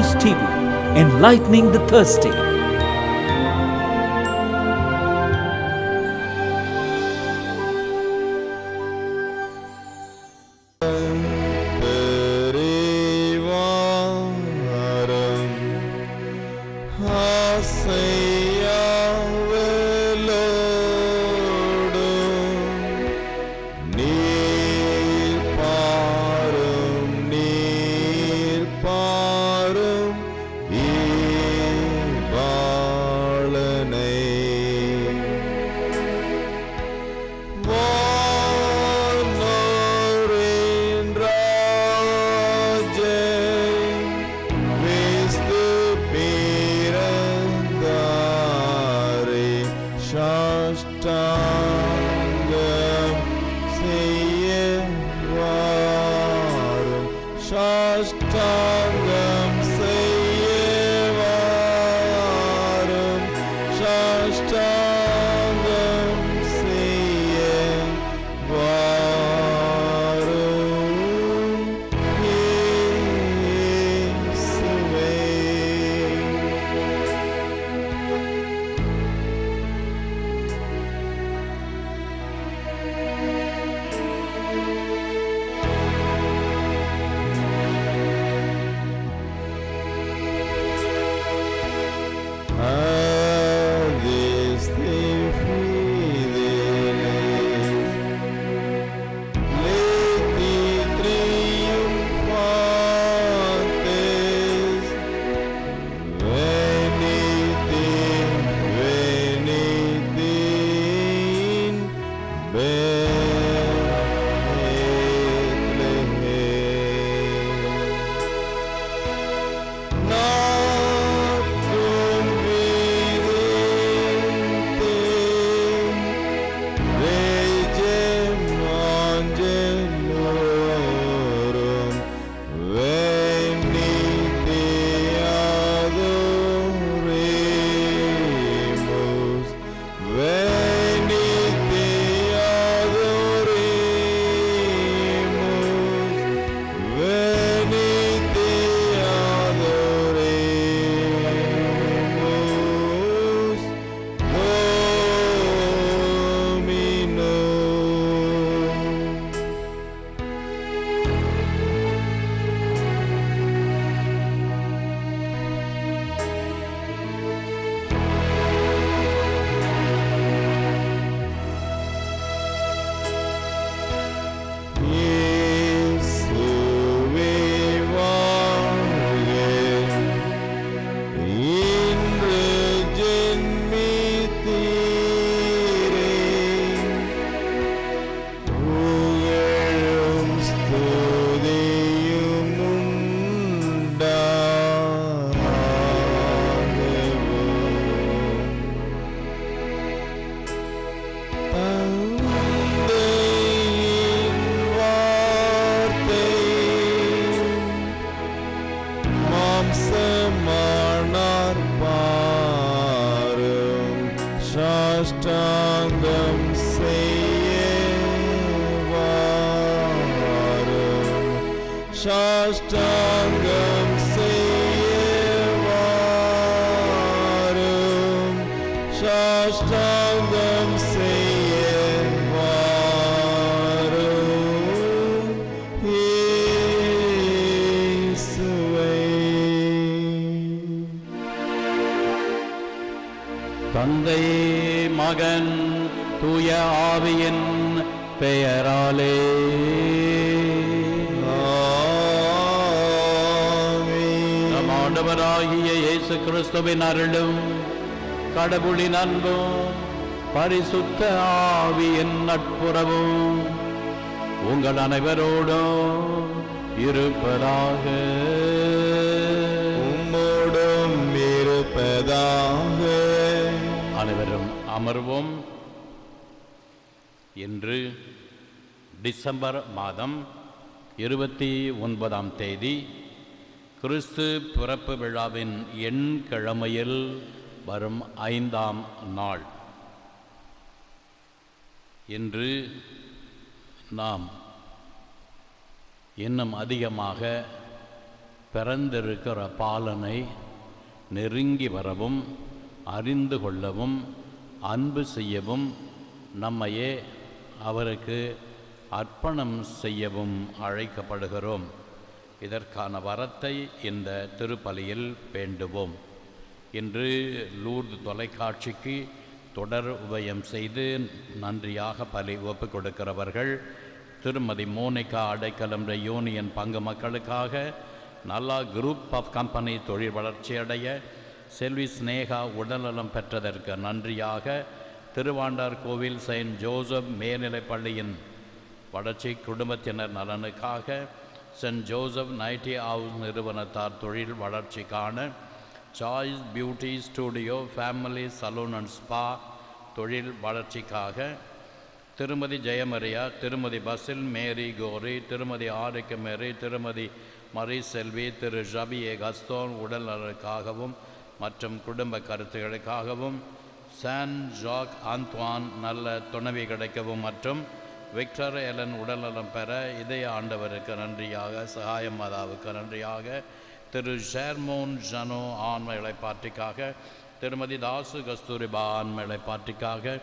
News TV, enlightening the thirsty. தந்தை மகன் தூய ஆவியின் பெயராலே நம் ஆண்டவராகிய இயேசு கிறிஸ்துவின் அருளும் கடவுளின் அன்பும் பரிசுத்த ஆவியின் நட்புறவும் உங்கள் அனைவரோடும் இருப்பதாக. உம்மோடும் இருப்பதாக. அனைவரும் அமர்வோம். இன்று டிசம்பர் மாதம் 29ஆம் தேதி கிறிஸ்து பிறப்பு விழாவின் எண்கிழமையில் வரும் 5ஆம் நாள். இன்று நாம் இன்னும் அதிகமாக பிறந்திருக்கிற பாலனை நெருங்கி வரவும் அறிந்து கொள்ளவும் அன்பு செய்யவும் நம்மையே அவருக்கு அர்ப்பணம் செய்யவும் அழைக்கப்படுகிறோம். இதற்கான வரத்தை இந்த திருப்பலியில் வேண்டுவோம். இன்று லூர்து தொலைக்காட்சிக்கு தொடர் உபயம் செய்து நன்றியாக பலி ஒப்பு கொடுக்கிறவர்கள் திருமதி மோனிகா அடைக்கலம் யூனியன் பங்கு மக்களுக்காக, நல்லா குரூப் ஆஃப் கம்பெனி தொழில் வளர்ச்சியடைய, செல்வி ஸ்னேகா உடல்நலம் பெற்றதற்கு நன்றியாக, திருவாண்டார் கோவில் செயின்ட் ஜோசப் மேல்நிலைப்பள்ளியின் வளர்ச்சி குடும்பத்தினர் நலனுக்காக, சென்ட் ஜோசப் நைட்டி ஹவுஸ் நிறுவனத்தார் தொழில் வளர்ச்சிக்கான, choice beauty studio family salon and spa தொழில் வளர்ச்சிக்காக, திருமதி ஜெயமரியா, திருமதி பசில் மேரி கோரி, திருமதி ஆரிக்க மேரி, திருமதி மரி செல்வி, திரு ஷபி கஸ்தோன் உடல் நலனுக்காகவும் மற்றும் குடும்ப கருத்துகளுக்காகவும், சான் ஜாக் ஆந்த்வான் நல்ல துணைவி கிடைக்கவும் மற்றும் விக்டர் எலன் உடல்நலம் பெற இதய ஆண்டவருக்கு நன்றியாக, சகாயம் மாதாவுக்கு நன்றியாக, திரு ஷேர்மோன் ஜனோ ஆன்ம இளைப்பாற்றிக்காக, திருமதி தாசு கஸ்தூரிபா ஆன்ம இளைப்பாற்றிக்காக,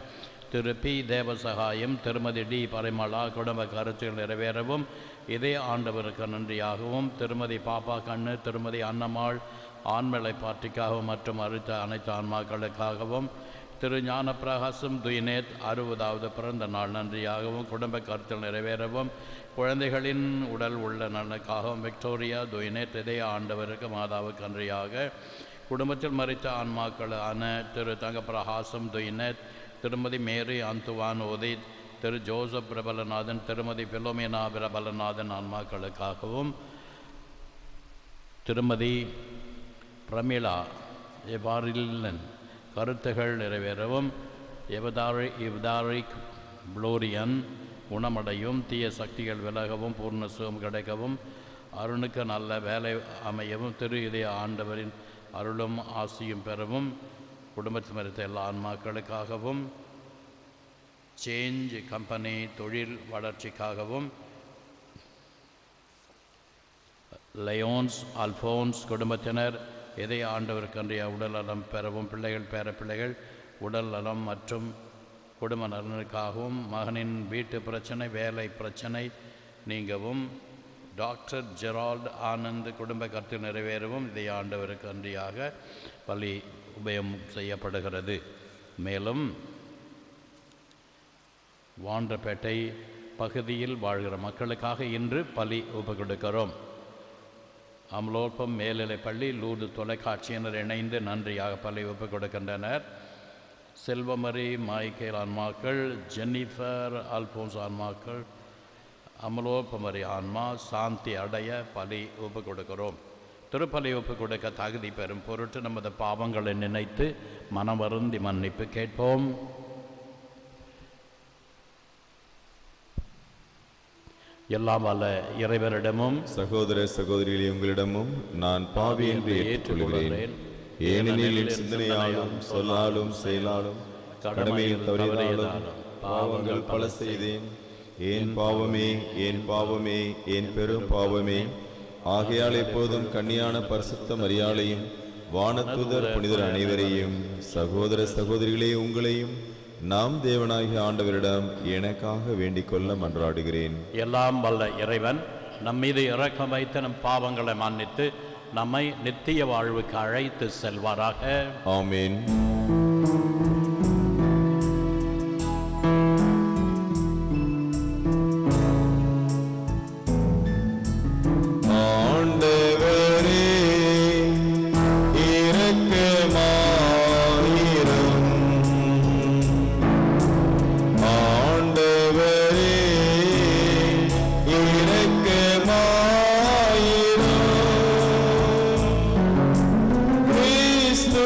திரு பி தேவசகாயம், திருமதி டி பரிமளா குடும்ப கருத்துகள் நிறைவேறவும் இதே ஆண்டவருக்கு நன்றியாகவும், திருமதி பாப்பா கண்ணு, திருமதி அன்னம்மாள் ஆண்மலை பாட்டிக்காகவும் மற்றும் அனைத்து ஆன்மாக்களுக்காகவும், திரு ஞானப்பிரகாசம் துய்நேத் 60வது பிறந்த நாள் நன்றியாகவும், குடும்ப கருத்தில் நிறைவேறவும் குழந்தைகளின் உடல் உள்ள நலனுக்காகவும், விக்டோரியா துய்நேத் இதே ஆண்டவருக்கு மாதாவுக்கு நன்றியாக, குடும்பத்தில் மறித்த ஆன்மாக்களான திரு தங்கப்பிரகாசம் துய்நேத், திருமதி மேரி அந்துவான் உதித், திரு ஜோசப் பிரபலநாதன், திருமதி பிலோமினா பிரபலநாதன் ஆன்மாக்களுக்காகவும், திருமதி பிரமிளா எவாரில்லன் கருத்துகள் நிறைவேறவும், எவதாரிக் புளோரியன் குணமடையும், தீய சக்திகள் விலகவும், பூர்ண சுகம் கிடைக்கவும், அருணுக்கு நல்ல வேலை அமையவும், திரு இதய ஆண்டவரின் அருளும் ஆசியும் பெறவும், குடும்பத்தில் மறித்த எல்லா ஆன்மாக்களுக்காகவும், சேஞ்ச் கம்பெனி தொழில் வளர்ச்சிக்காகவும், லயோன்ஸ் அல்ஃபோன்ஸ் குடும்பத்தினர் இதய ஆண்டவருக்கு அன்றைய உடல் நலம் பெறவும், பிள்ளைகள் பேரப்பிள்ளைகள் உடல் நலம் மற்றும் குடும்ப நலனுக்காகவும், மகனின் வீட்டு பிரச்சனை வேலை பிரச்சனை நீங்கவும், டாக்டர் ஜெரால்ட் ஆனந்த் குடும்ப கருத்து நிறைவேறவும் இதய ஆண்டவருக்கு அன்றியாக பலி உபயம் செய்யப்படுகிறது. மேலும் வாண்டப்பேட்டை பகுதியில் வாழ்கிற மக்களுக்காக இன்று பலி ஒப்பு கொடுக்கிறோம். அமலோற்பம் மேல்நிலைப்பள்ளி லூர்து தொலைக்காட்சியினர் இணைந்து நன்றியாக பலி ஒப்பு கொடுக்கின்றனர். செல்வமரி மைக்கேல் ஆன்மாக்கள், ஜென்னிஃபர் அல்போன்ஸ் ஆன்மாக்கள், அமலோற்பமரி ஆன்மா சாந்தி அடைய பலி ஒப்பு கொடுக்கிறோம். திருப்பலி ஒப்பு கொடுக்க தகுதி பெறும் பொருட்டு நமது பாவங்களை நினைத்து மனவருந்தி மன்னிப்பு கேட்போம். எல்லாம் வல்ல இறைவரிடமும் சகோதர சகோதரிகளே உங்களிடமும் நான் பாவி என்று ஏற்றுக்கொள்கிறேன். ஏனெனில் என் சிந்தனையாலும் சொல்லாலும் செயலாலும் கடமையில் தவறினாலும் பாவங்கள் பல செய்தேன். ஏன் பாவமே, ஏன் பாவமே, ஏன் பெரும் பாவமே. ஆகையால் எப்போதும் கன்னியான பரிசுத்த மரியாளையும் வானதூதர் புனிதர் அனைவரையும் சகோதர சகோதரிகளே உங்களையும் நாம் தேவனாகிய ஆண்டவரிடம் எனக்காக வேண்டிக் கொள்ள மன்றாடுகிறேன். எல்லாம் வல்ல இறைவன் நம்மீது இரக்கம் வைத்து நம் பாவங்களை மன்னித்து நம்மை நித்திய வாழ்வுக்கு அழைத்து செல்வாராக. ஆமீன். Cristo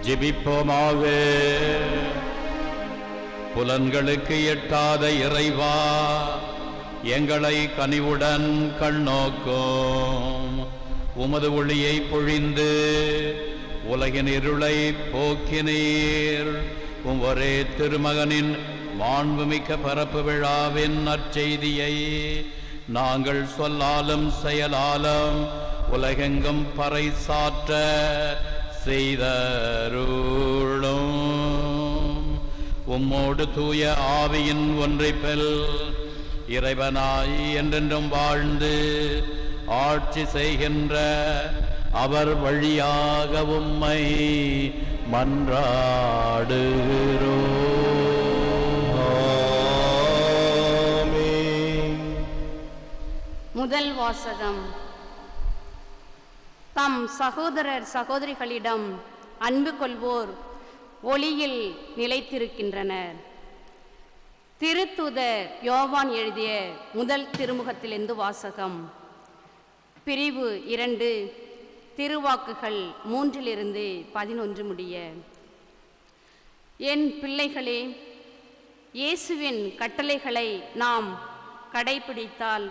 ஜெபிப்போமாக. புலன்களுக்கு எட்டாத இறைவா, எங்களை கனிவுடன் கண்ணோக்கும். உமது ஒளியை பொழிந்து உலகின் இருளை போக்கினீர். ஒரே திருமகனின் மாண்புமிக்க பரப்பு விழாவின் நற்செய்தியை நாங்கள் சொல்லாலும் செயலாலும் உலகெங்கும் பறைசாற்ற செய்தருளும். உம்மோடு தூய ஆவியின் ஒன்றிப்பில் இறைவனாய் என்றென்றும் வாழ்ந்து ஆட்சி செய்கின்ற அவர் வழியாக உம்மை மன்றாடுகிறோம். ஆமென். முதல் வாசகம். தம் சகோதரர் சகோதரிகளிடம் அன்பு கொள்வோர் ஒளியில் நிலைத்திருக்கின்றனர். திருத்தூதர் யோவான் எழுதிய முதல் திருமுகத்திலிருந்து வாசகம். பிரிவு 2, திருவாக்குகள் 3-11 முடிய. என் பிள்ளைகளே, இயேசுவின் கட்டளைகளை நாம் கடைபிடித்தால்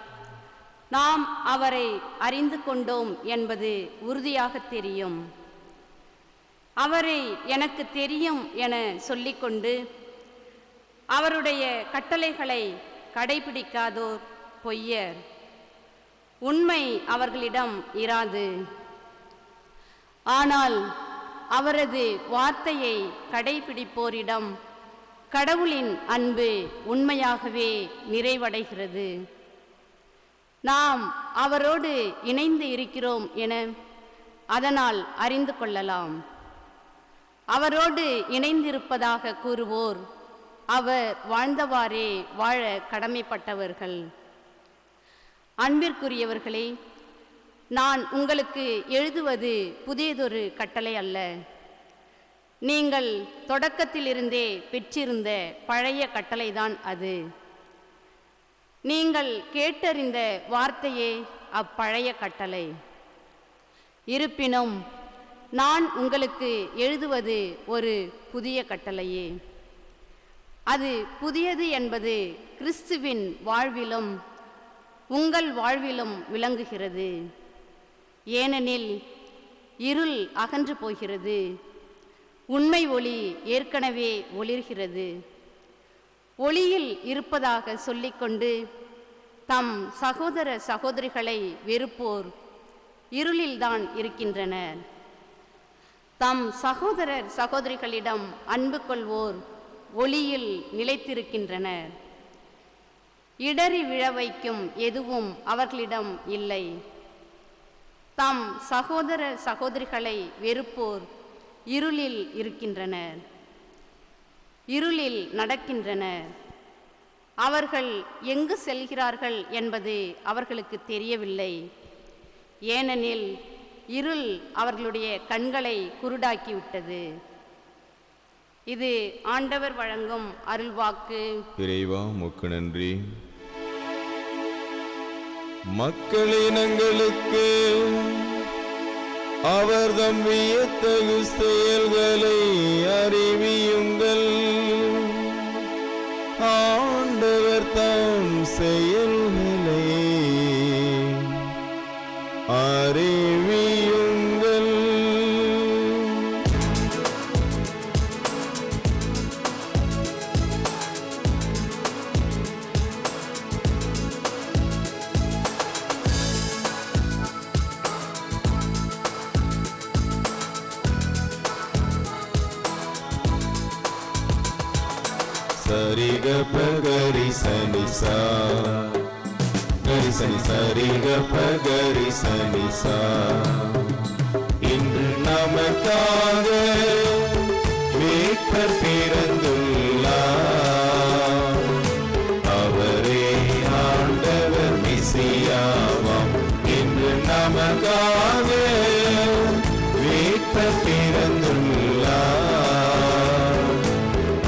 நாம் அவரை அறிந்து கொண்டோம் என்பது உறுதியாக தெரியும். அவரை எனக்கு தெரியும் என சொல்லிக்கொண்டு அவருடைய கட்டளைகளை கடைபிடிக்காதோர் பொய்யர். உண்மை அவர்களிடம் இராது. ஆனால் அவரது வார்த்தையை கடைபிடிப்போரிடம் கடவுளின் அன்பு உண்மையாகவே நிறைவடைகிறது. நாம் அவரோடு இணைந்து இருக்கிறோம் என அதனால் அறிந்து கொள்ளலாம். அவரோடு இணைந்திருப்பதாக கூறுவோர் அவர் வாழ்ந்தவாறே வாழ கடமைப்பட்டவர்கள். அன்பிற்குரியவர்களே, நான் உங்களுக்கு எழுதுவது புதியதொரு கட்டளை அல்ல. நீங்கள் தொடக்கத்திலிருந்தே பெற்றிருந்த பழைய கட்டளைதான் அது. நீங்கள் கேட்டறிந்த வார்த்தையே அப்பழைய கட்டளை. இருப்பினும் நான் உங்களுக்கு எழுதுவது ஒரு புதிய கட்டளையே. அது புதியது என்பது கிறிஸ்துவின் வாழ்விலும் உங்கள் வாழ்விலும் விளங்குகிறது. ஏனெனில் இருள் அகன்று போகிறது, உண்மை ஒளி ஏற்கனவே ஒளிர்கிறது. ஒளியில் இருப்பதாக சொல்லிக்கொண்டு தம் சகோதர சகோதரிகளை வெறுப்போர் இருளில்தான் இருக்கின்றனர். தம் சகோதரர் சகோதரிகளிடம் அன்பு கொள்வோர் ஒளியில் நிலைத்திருக்கின்றனர். இடறி விழ வைக்கும் எதுவும் அவர்களிடம் இல்லை. தம் சகோதர சகோதரிகளை வெறுப்போர் இருளில் இருக்கின்றனர், இருளில் நடக்கின்றனர். அவர்கள் எங்கு செல்கிறார்கள் என்பது அவர்களுக்கு தெரியவில்லை. ஏனெனில் இருள் அவர்களுடைய கண்களை குருடாக்கிவிட்டது. இது ஆண்டவர் வழங்கும் அருள்வாக்கு. இறைவா, உமக்கு நன்றி. மக்களினங்களுக்கு அவர்தம் வியத்தகு செயல்களை அறிவியுங்கள். ஆண்டவர் தம் செயல்களை அறிவியுங்கள். சரிக பகரி சனிசா, கரி சனி சரிக பகரி சனிசா. இன்று நமக்காக மீட்பர் பிறந்துள்ளார். அவரே ஆண்டவர் மெசியாவாம். இன்று நமக்காக மீட்பர் பிறந்துள்ளார்.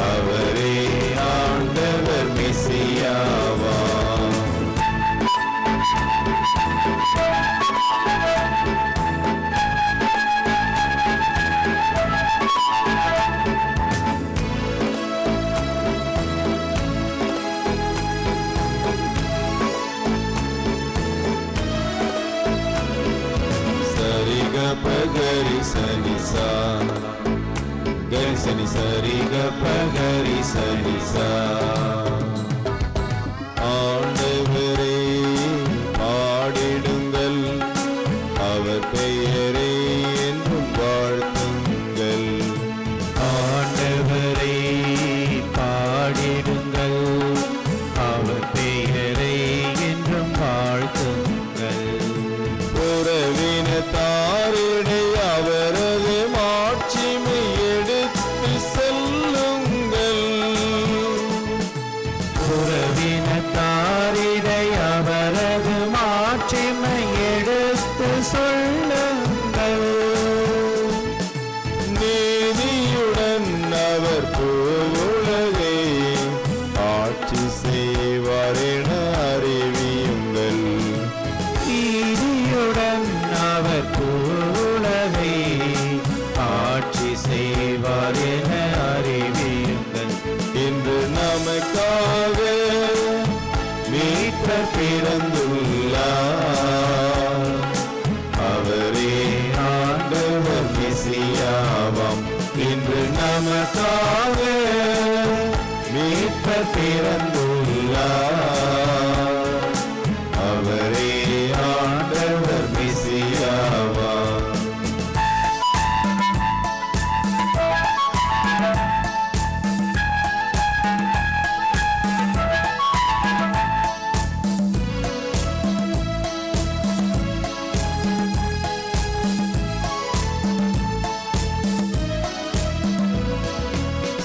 அவரே ஆண்டவர் மெசியாவாம். கரி சனி சரி கரி சனி சா. ஆண்டவரே பாடிடுங்கள், அவர் பெயரை என்றும் வாழ்த்துங்கள். ஆண்டவரை பாடிடுங்கள், அவர் பெயரை என்றும் வாழ்த்துங்கள். புறவினத்தாரிடை அவரது மாட்சிமை எடுத்து செல்லுங்கள். புறவினத்தாரிடை அவரது மாட்சிமை எடுத்து சொல்லுங்கள். நீதியுடன் அவர் பூவுலகை ஆட்சி செய்வார் என அறிவியுங்கள். நீதியுடன் அவர் பூவுலகை ஆட்சி செய்வார் என அறிவியுங்கள். இன்று நமக்காக மீட்பர் பிறந்துள்ளார், அவரே ஆண்டவர் மெசியாவாம். இன்று நமக்காக மீட்பர் பிறந்துள்ளார், அவரே ஆண்டவர் மெசியாவாம்.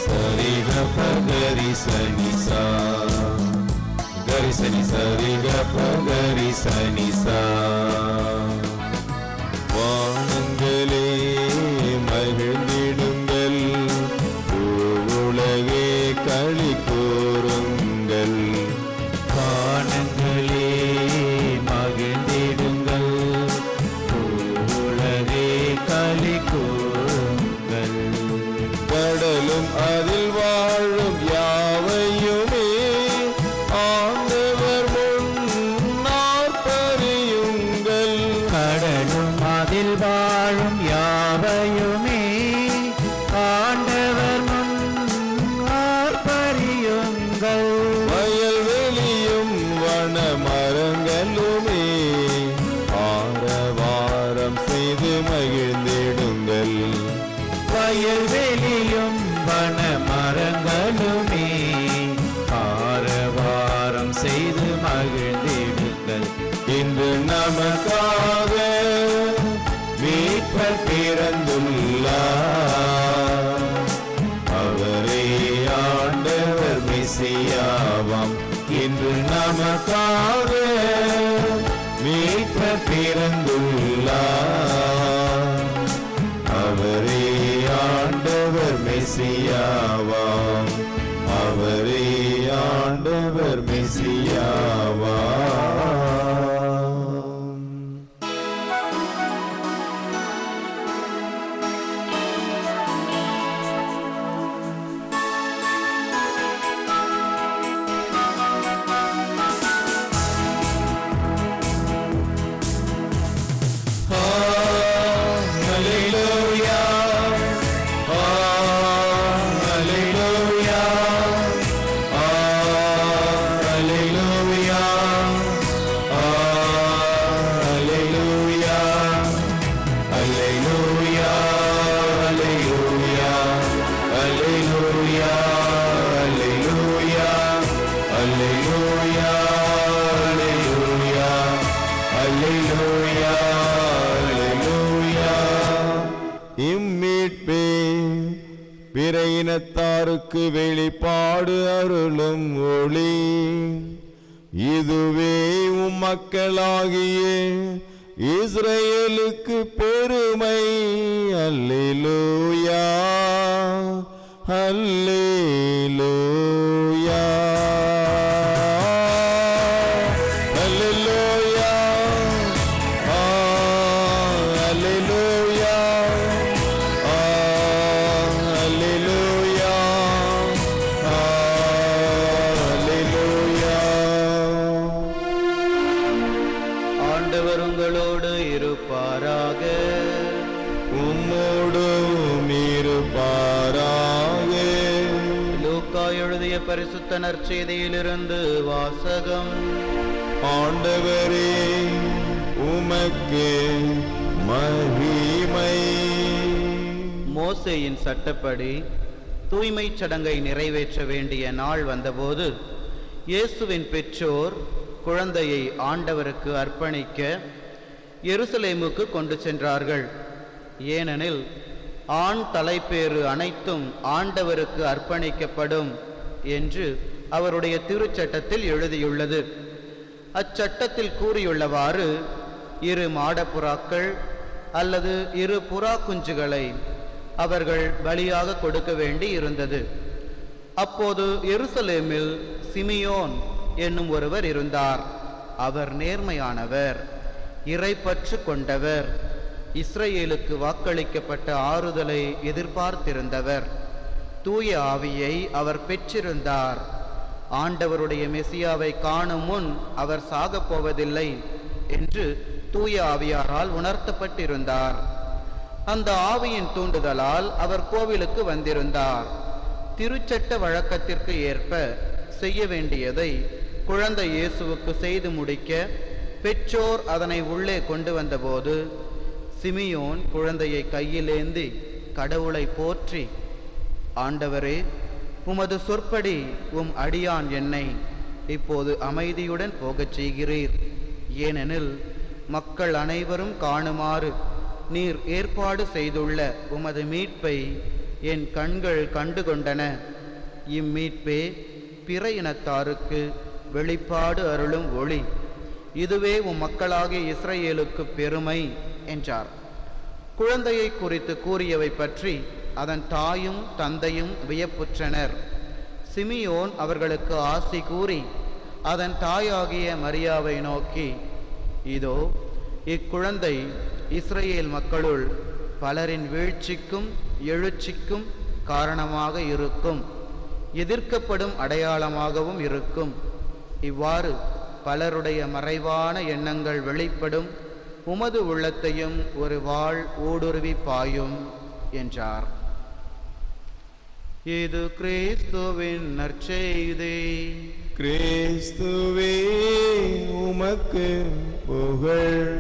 சரி கரி சனி சா, கரி சனி சரி கரி சனி சா. வானங்களே மகிழ்ந்திடுங்கள், பூவுலகே களி கூறுங்கள். வானங்களே மகிழ்ந்திடுங்கள், பூவுலகே களி கூறுங்கள். கடலும் அதில் வாழும் யாவையுமே ஆண்டவர் முன்னார் பரியுங்கள். கடலும் அதில் வாழும் யாவையுமே ஆண்டவர் முன் ஆர்ப்பரியுங்கள். வயல்வெளியும் வன மரங்களுமே ஆரவாரம் செய்து மகிழ்ந்திடுங்கள். வயல்வெளியும் வன மரங்களுமே ஆரவாரம் செய்து மகிழ்ந்திடுங்கள். இன்று நமக்காக மீட்பர் பிறந்துள்ளார், அவரே ஆண்டவர் மெசியாவாம். இன்று நமக்காக மீட்பர் பிறந்துள்ளார், அவரே ஆண்டவர் மெசியாவாம், அவரே ஆண்டவர் மெசியாவாம். இம்மீட்பே பிற இனத்தாருக்கு வெளிப்பாடு அருளும் ஒளி, இதுவே உம் மக்களாகிய இஸ்ரவேலுக்கு பெருமை. அல்லேலூயா, அல்லேலூயா, அல்லேலூயா, அல்லேலூயா, அல்லேலூயா, அல்லேலூயா. ஆண்டவர் உங்களோடு இருப்பாராக. உம்மோடும் இருப்பாராக. பரிசுத்த நற்செய்தியிலிருந்து வாசகம். ஆண்டவரே உமக்கு மகிமை. மோசேயின் சட்டப்படி தூய்மை சடங்கை நிறைவேற்ற வேண்டிய நாள் வந்தபோது இயேசுவின் பெற்றோர் குழந்தையை ஆண்டவருக்கு அர்ப்பணிக்க எருசலேமுக்கு கொண்டு சென்றார்கள். ஏனெனில் ஆண் தலைப்பேறு அனைத்தும் ஆண்டவருக்கு அர்ப்பணிக்கப்படும் என்று அவருடைய திருச்சட்டத்தில் எழுதியுள்ளது. அச்சட்டத்தில் கூறியுள்ளவாறு 2 மாடப்புறாக்கள் அல்லது 2 புறா குஞ்சுகளை அவர்கள் பலியாக கொடுக்க வேண்டி இருந்தது. அப்போது எருசலேமில் சிமியோன் என்னும் ஒருவர் இருந்தார். அவர் நேர்மையானவர், இறைப்பற்று கொண்டவர், இஸ்ரேலுக்கு வாக்களிக்கப்பட்ட ஆறுதலை எதிர்பார்த்திருந்தவர். தூய ஆவியை அவர் பெற்றிருந்தார். ஆண்டவருடைய மெசியாவை காணும் முன் அவர் சாகப் போவதில்லை என்று தூய ஆவியாரால் உணர்த்தப்பட்டிருந்தார். அந்த ஆவியின் தூண்டுதலால் அவர் கோவிலுக்கு வந்திருந்தார். திருச்சட்ட வழக்கத்திற்கு ஏற்ப செய்ய வேண்டியதை குழந்தை இயேசுவுக்கு செய்து முடிக்க பெற்றோர் அதனை உள்ளே கொண்டு வந்தபோது சிமியோன் குழந்தையை கையிலேந்தி கடவுளை போற்றி, ஆண்டவரே, உமது சொற்படி உம் அடியான் என்னை இப்போது அமைதியுடன் போகச் செய்கிறீர். ஏனெனில் மக்கள் அனைவரும் காணுமாறு நீர் ஏற்பாடு செய்துள்ள உமது மீட்பை என் கண்கள் கண்டுகொண்டன. இம்மீட்பே பிற இனத்தாருக்கு வெளிப்பாடு அருளும் ஒளி. இதுவே உம் மக்களாகிய இஸ்ரேலுக்கு பெருமை என்றார். குழந்தையை குறித்து கூறியவை பற்றி அதன் தாயும் தந்தையும் வியப்புற்றனர். சிமியோன் அவர்களுக்கு ஆசி கூறி அதன் தாயாகிய மரியாவை நோக்கி, இதோ இக்குழந்தை இஸ்ரேல் மக்களுள் பலரின் வீழ்ச்சிக்கும் எழுச்சிக்கும் காரணமாக இருக்கும், எதிர்க்கப்படும் அடையாளமாகவும் இருக்கும். இவ்வாறு பலருடைய மறைவான எண்ணங்கள் வெளிப்படும். உமது உள்ளத்தையும் ஒரு வாள் ஊடுருவி பாயும் என்றார். இது கிறிஸ்துவின் நற்செய்தி. கிறிஸ்துவே உமக்கு புகழ்.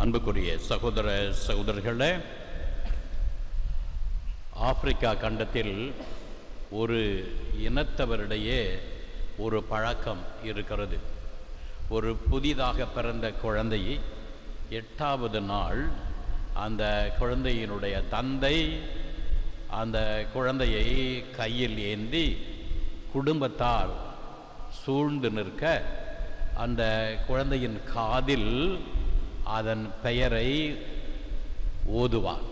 அன்புக்குரிய சகோதர சகோதரர்களே, ஆப்பிரிக்கா கண்டத்தில் ஒரு இனத்தவரிடையே ஒரு பழக்கம் இருக்கிறது. ஒரு புதிதாக பிறந்த குழந்தையை 8வது நாள் அந்த குழந்தையினுடைய தந்தை அந்த குழந்தையை கையில் ஏந்தி குடும்பத்தார் சூழ்ந்து நிற்க அந்த குழந்தையின் காதில் அதன் பெயரை ஓதுவார்,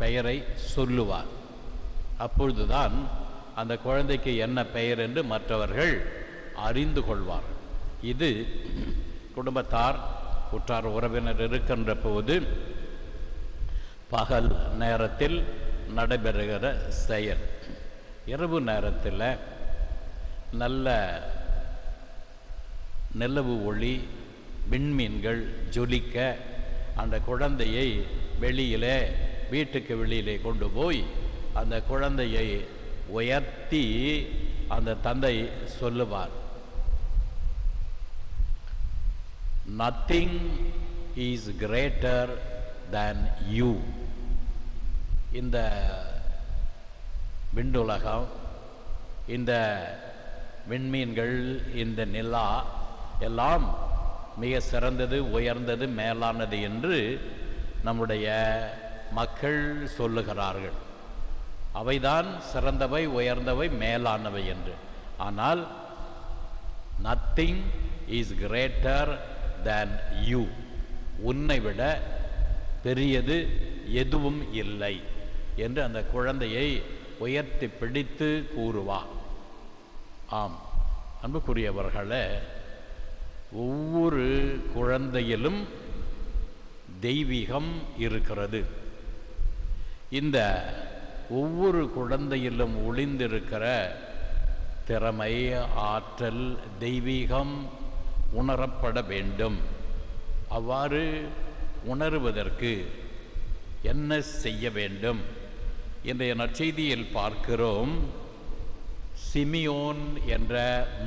பெயரை சொல்லுவார். அப்பொழுதுதான் அந்த குழந்தைக்கு என்ன பெயர் என்று மற்றவர்கள் அறிந்து கொள்வார்கள். இது குடும்பத்தார் உற்றார் உறவினர் இருக்கின்ற போது பகல் நேரத்தில் நடைபெறுகிற செயல். இரவு நேரத்தில் நல்ல நிலவு ஒளி, விண்மீன்கள் ஜொலிக்க அந்த குழந்தையை வெளியிலே, வீட்டுக்கு வெளியிலே கொண்டு போய் அந்த குழந்தையை உயர்த்தி அந்த தந்தை சொல்லுவார், nothing is greater than you. இந்த விண்ணுலகம், இந்த விண்மீன்கள், இந்த நிலா எல்லாம் மிக சிறந்தது, உயர்ந்தது, மேலானது என்று நம்முடைய மக்கள் சொல்லுகிறார்கள். அவைதான் சிறந்தவை, உயர்ந்தவை, மேலானவை என்று. ஆனால் nothing is greater than you, உன்னை விட பெரியது எதுவும் இல்லை என்று அந்த குழந்தையை உயர்த்தி பிடித்து கூறுவார். ஆம் அன்புக்குரியவர்களே, ஒவ்வொரு குழந்தையிலும் தெய்வீகம் இருக்கிறது. இந்த ஒவ்வொரு குழந்தையிலும் ஒளிந்திருக்கிற திறமை, ஆற்றல், தெய்வீகம் உணரப்பட வேண்டும். அவ்வாறு உணருவதற்கு என்ன செய்ய வேண்டும் இன்றைய நற்செய்தியில் பார்க்கிறோம், சிமியோன் என்ற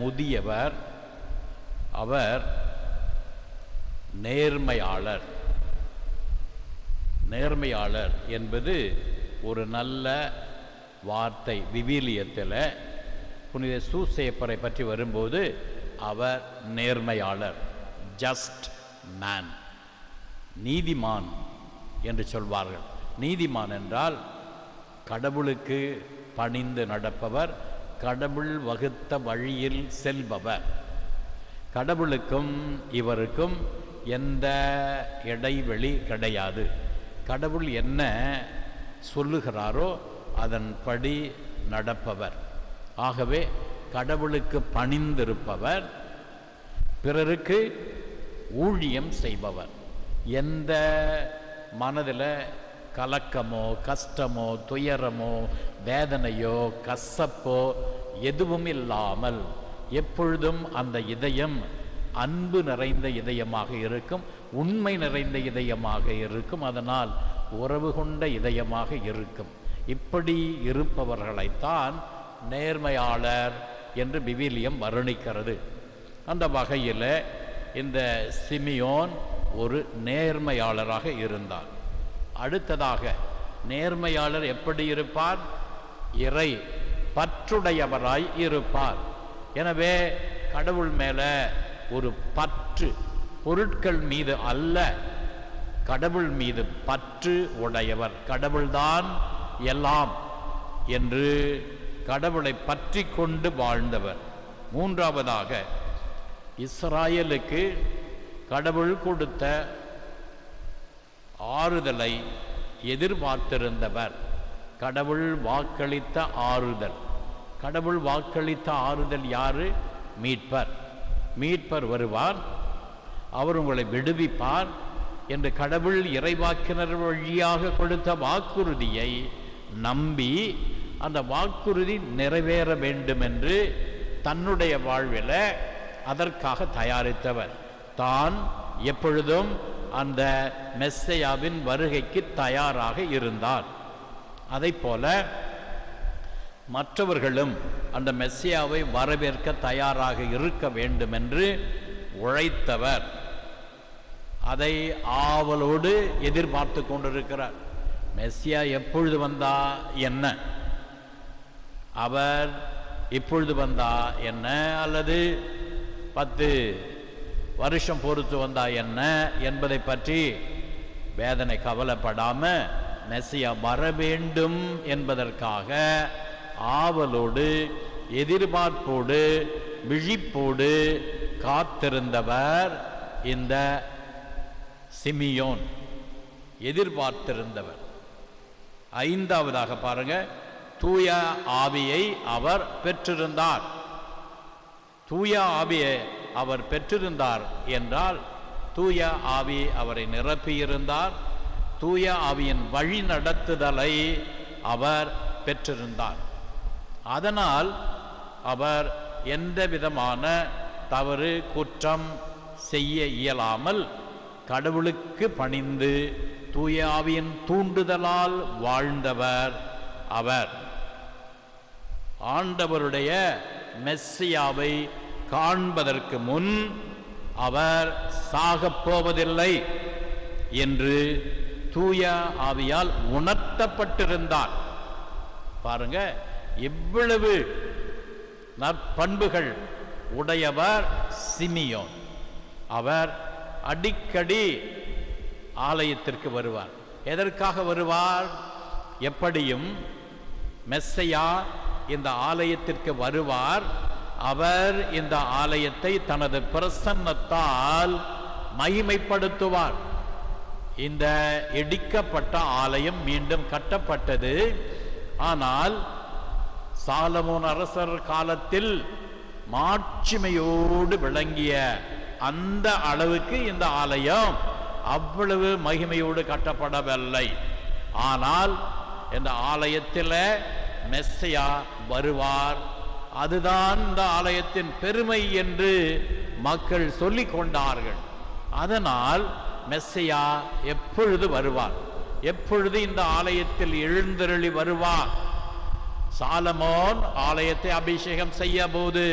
முதியவர், அவர் நேர்மையாளர். நேர்மையாளர் என்பது ஒரு நல்ல வார்த்தை. விவிலியத்தில் புனித சூசேப்பரை பற்றி வரும்போது அவர் நேர்மையாளர், ஜஸ்ட் மேன், நீதிமான் என்று சொல்வார்கள். நீதிமான் என்றால் கடவுளுக்கு பணிந்து நடப்பவர், கடவுள் வகுத்த வழியில் செல்பவர். கடவுளுக்கும் இவருக்கும் எந்த இடைவெளி கிடையாது. கடவுள் என்ன சொல்லுகிறாரோ அதன்படி நடப்பவர். ஆகவே கடவுளுக்கு பணிந்திருப்பவர், பிறருக்கு ஊழியம் செய்பவர். எந்த மனதில் கலக்கமோ கஷ்டமோ துயரமோ வேதனையோ கசப்போ எதுவும் இல்லாமல் எப்பொழுதும் அந்த இதயம் அன்பு நிறைந்த இதயமாக இருக்கும், உண்மை நிறைந்த இதயமாக இருக்கும், அதனால் உறவு கொண்ட இதயமாக இருக்கும். இப்படி இருப்பவர்களைத்தான் நேர்மையாளர் என்று விவிலியம் வர்ணிக்கிறது. அந்த வகையில் இந்த சிமியோன் ஒரு நேர்மையாளராக இருந்தார். அடுத்ததாக நேர்மையாளர் எப்படி இருப்பார்? இறை பற்றுடையவராய் இருப்பார். எனவே கடவுள் மேலே ஒரு பற்று, பொருட்கள் மீது அல்ல, கடவுள் மீது பற்று உடையவர். கடவுள்தான் எல்லாம் என்று கடவுளை பற்றி கொண்டு வாழ்ந்தவர். மூன்றாவதாக இஸ்ராயலுக்கு கடவுள் கொடுத்த ஆறுதலை எதிர்பார்த்திருந்தவர். கடவுள் வாக்களித்த ஆறுதல். கடவுள் வாக்களித்த ஆறுதல் யாரு? மீட்பர். மீட்பர் வருவார், அவர் உங்களை விடுவிப்பார் என்று கடவுள் இறைவாக்கினர் வழியாக கொடுத்த வாக்குறுதியை நம்பி அந்த வாக்குறுதி நிறைவேற வேண்டும் என்று தன்னுடைய வாழ்வில் அதற்காக தயாரித்தவர். தான் எப்பொழுதும் அந்த மெஸ்ஸையாவின் வருகைக்கு தயாராக இருந்தார். அதைப்போல மற்றவர்களும் அந்த மெஸ்ஸியாவை வரவேற்க தயாராக இருக்க வேண்டும் என்று உழைத்தவர். அதை ஆவலோடு எதிர்பார்த்து கொண்டிருக்கிறார். மெஸ்ஸியா எப்பொழுது வந்தா என்ன, அவர் இப்பொழுது வந்தா என்ன, அல்லது 10 வருஷம் பொறுத்து வந்தா என்ன என்பதை பற்றி வேதனை கவலைப்படாம மெஸ்ஸியா வர வேண்டும் என்பதற்காக ஆவலோடு எதிர்பார்ப்போடு விழிப்போடு காத்திருந்தவர் இந்த சிமியோன், எதிர்பார்த்திருந்தவர். ஐந்தாவதாக பாருங்க, தூய ஆவியை அவர் பெற்றிருந்தார். தூய ஆவியை அவர் பெற்றிருந்தார் என்றால் தூய ஆவி அவரை நிரப்பியிருந்தார். தூய ஆவியின் வழி நடத்துதலை அவர் பெற்றிருந்தார். அதனால் அவர் எந்த விதமான தவறு குற்றம் செய்ய இயலாமல் கடவுளுக்கு பணிந்து தூய ஆவியின் தூண்டுதலால் வாழ்ந்தவர் அவர். ஆண்டவருடைய மெஸ்ஸியாவை காண்பதற்கு முன் அவர் சாகப் போவதில்லை என்று தூய ஆவியால் உணர்த்தப்பட்டிருந்தார். பாருங்க, இவ்வளவு நற்பண்புகள் உடையவர் சிமியோன். அவர் அடிக்கடி ஆலயத்திற்கு வருவார். எதற்காக வருவார்? எப்படியும் மெஸ்ஸையா இந்த ஆலயத்திற்கு வருவார். அவர் இந்த ஆலயத்தை தனது பிரசன்னத்தால் மகிமைப்படுத்துவார். இந்த இடிக்கப்பட்ட ஆலயம் மீண்டும் கட்டப்பட்டது. ஆனால் சாலமோன் அரசர் காலத்தில் மாட்சிமையோடு விளங்கிய அந்த அளவுக்கு இந்த ஆலயம் அவ்வளவு மகிமையோடு கட்டப்படவில்லை. ஆனால் இந்த ஆலயத்தில் மெஸ்ஸியா வருவார். அதுதான் இந்த ஆலயத்தின் பெருமை என்று மக்கள் சொல்லிக் கொண்டார்கள். அதனால் மெஸ்ஸியா எப்பொழுது வருவார்? எப்பொழுது இந்த ஆலயத்தில் எழுந்தருளி வருவார்? சாலமோன் ஆலயத்தை அபிஷேகம் செய்ய போது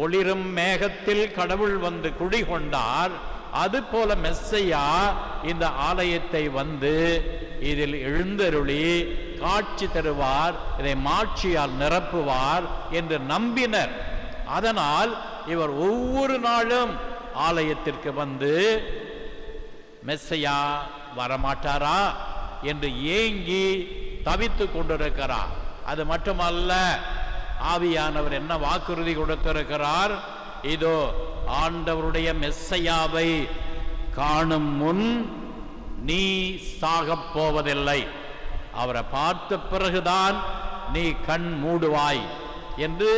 ஒளிரும் மேகத்தில் கடவுள் வந்து குடிகொண்டார். அதுபோல மெஸ்ஸையா இந்த ஆலயத்தை வந்து இதில் எழுந்தருளி காட்சி தருவார், இதை மாட்சியால் நிரப்புவார் என்று நம்பினர். அதனால் இவர் ஒவ்வொரு நாளும் ஆலயத்திற்கு வந்து மெஸ்ஸையா வரமாட்டாரா என்று ஏங்கி தவித்து கொண்டிருக்கிறார். அது மட்டுமல்ல, ஆவியானவர் என்ன வாக்குறுதி கொடுத்திருக்கிறார்? இதோ ஆண்டவருடைய மெஸ்ஸையாவை காணும் முன் நீ சாகப் போவதில்லை, அவரை பார்த்த பிறகுதான் நீ கண் மூடுவாய் என்று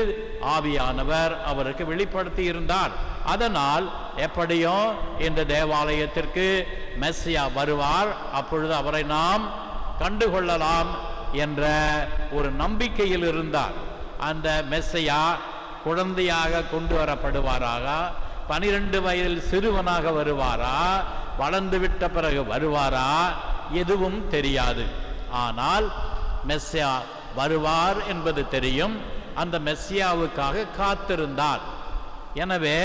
ஆவியானவர் அவருக்கு வெளிப்படுத்தி இருந்தார். அதனால் எப்படியும் இந்த தேவாலயத்திற்கு மெஸ்ஸியா வருவார், அப்பொழுது அவரை நாம் கண்டுகொள்ளலாம் என்ற ஒரு நம்பிக்கையில் இருந்தார். அந்த மெஸ்ஸியா குழந்தையாக கொண்டு வரப்படுவாராக, 12 வயதில் சிறுவனாக வருவாரா, வளர்ந்து விட்ட பிறகு வருவாரா, எதுவும் தெரியாது. ஆனால் மெஸ்ஸியா வருவார் என்பது தெரியும். அந்த மெஸ்ஸியாவுக்காக காத்திருந்தார். எனவே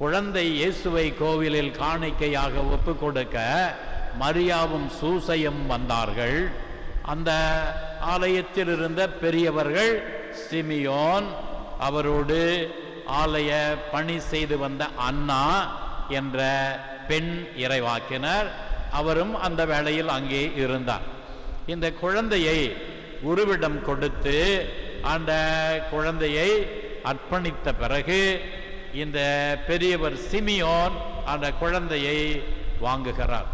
குழந்தை இயேசுவை கோவிலில் காணிக்கையாக ஒப்பு கொடுக்க மரியாவும் சூசையும் வந்தார்கள். அந்த ஆலயத்தில் இருந்த பெரியவர்கள் சிமியோன், அவரோடு ஆலய பணி செய்து வந்த அன்னா என்ற பெண் இறைவாக்கினர், அவரும் அந்த வேளையில் அங்கே இருந்தார். இந்த குழந்தையை குருவிடம் கொடுத்து அந்த குழந்தையை அர்ப்பணித்த பிறகு இந்த பெரியவர் சிமியோன் அந்த குழந்தையை வாங்குகிறார்.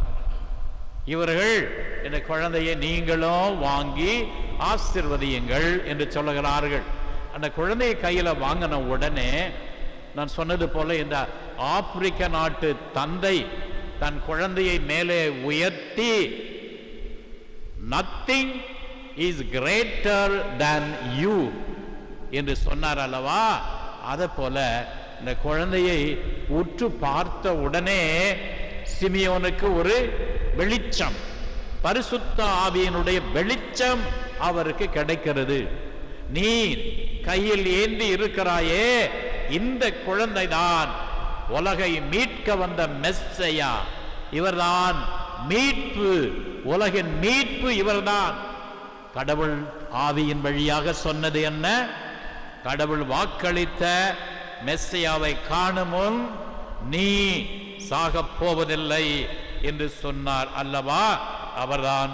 இவர்கள் இந்த குழந்தையை நீங்களும் வாங்கி ஆசீர்வதியுங்கள் என்று சொல்லுகிறார்கள். அந்த குழந்தையை கையில் வாங்கின உடனே நான் சொன்னது போல இந்த ஆப்பிரிக்க நாட்டு தந்தை தன் குழந்தையை மேலே உயர்த்தி nothing is greater than you என்று சொன்னார் அல்லவா? அதை போல இந்த குழந்தையை உற்று பார்த்த உடனே சிமியோனுக்கு ஒரு வெளிச்சம், பரிசுத்த ஆவியினுடைய வெளிச்சம் அவருக்கு கிடைக்கிறது. நீ கையில் ஏந்தி இருக்கிறாயே, இந்த குழந்தைதான் உலகை மீட்க வந்த மெஸ்ஸையா, இவர்தான் மீட்பு, உலகின் மீட்பு இவர்தான். கடவுள் ஆவியின் வழியாக சொன்னது என்ன? கடவுள் வாக்களித்த மெஸ்ஸையாவை காணுமுன் நீ சாகப் போவதில்லை என்று சொன்னார் அல்லவா? அவர்தான்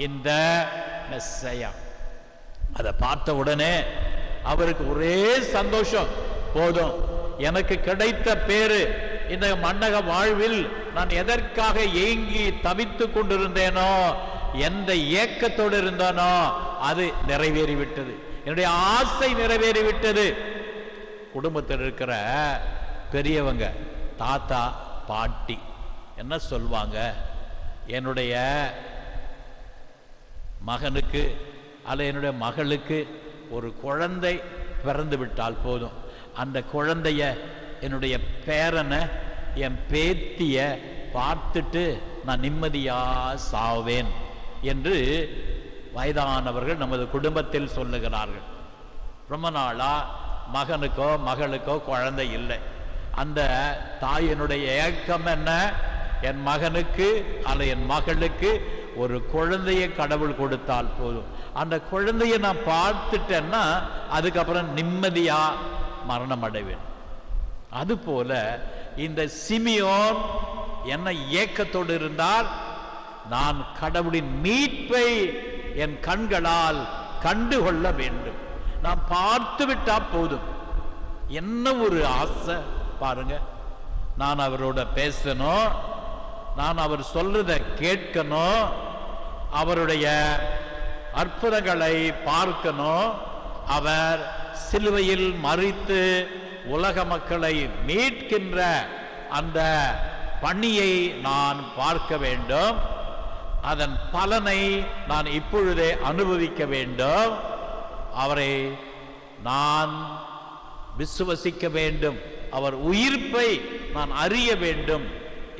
இந்த மெஸ்ஸையா. அதை பார்த்த உடனே அவருக்கு ஒரே சந்தோஷம். போதும், எனக்கு கிடைத்த பேரு, இந்த மண்ணக வாழ்வில் நான் எதற்காக ஏங்கி தவித்து கொண்டிருந்தேனோ, எந்த ஏக்கத்தோடு இருந்தானோ அது நிறைவேறிவிட்டது, என்னுடைய ஆசை நிறைவேறிவிட்டது. குடும்பத்தில் இருக்கிற பெரியவங்க, தாத்தா பாட்டி என்ன சொல்வாங்க? என்னுடைய மகனுக்கு அல்ல என்னுடைய மகளுக்கு ஒரு குழந்தை பிறந்து விட்டால் போதும், அந்த குழந்தைய என்னுடைய பேரனை என் பேத்திய பார்த்துட்டு நான் நிம்மதியா சாவேன் என்று வயதானவர்கள் நமது குடும்பத்தில் சொல்லுகிறார்கள். ரொம்ப நாளா மகனுக்கோ மகளுக்கோ குழந்தை இல்லை. அந்த தாயினுடைய ஏக்கம் என்ன? என் மகனுக்கு அல்ல என் மகளுக்கு ஒரு குழந்தையை கடவுள் கொடுத்தால் போதும், அந்த குழந்தையை நான் பார்த்துட்டேன்னா அதுக்கப்புறம் நிம்மதியா மரணம் அடைவேன். அதுபோல இந்த சிமியோன் என்ன ஏக்கத்தோடு இருந்தால், நான் கடவுளின் மீட்பை என் கண்களால் கண்டுகொள்ள வேண்டும், நான் பார்த்து விட்டா போதும். என்ன ஒரு ஆசை பாருங்க! நான் அவரோட பேசணும், நான் அவர் சொல்றதை கேட்கணும், அவருடைய அற்புதங்களை பார்க்கணும், அவர் சிலுவையில் மரித்து உலக மக்களை மீட்கின்ற அந்த பணியை நான் பார்க்க வேண்டும், அதன் பலனை நான் இப்பொழுதே அனுபவிக்க வேண்டும், அவரை நான் விசுவசிக்க வேண்டும், அவர் உயிர்ப்பை நான் அறிய வேண்டும்.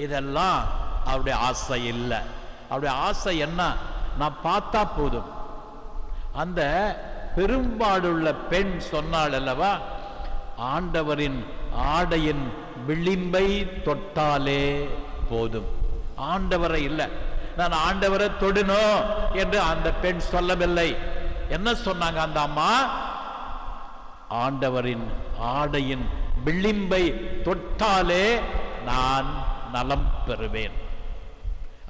இதெல்லாம் அவருடைய ஆசை இல்லை. அவருடைய ஆசை என்ன? நான் பார்த்தா போதும். அந்த பெரும்பாடுள்ள பெண் சொன்னாள் அல்லவா, ஆண்டவரின் ஆடையின் விளிம்பை தொட்டாலே போதும். ஆண்டவரை இல்லை, நான் ஆண்டவரை தொடணும் என்று அந்த பெண் சொல்லவில்லை. என்ன சொன்னாங்க அந்த அம்மா? ஆண்டவரின் ஆடையின் விளிம்பை தொட்டாலே நான் நலம் பெறுவேன்.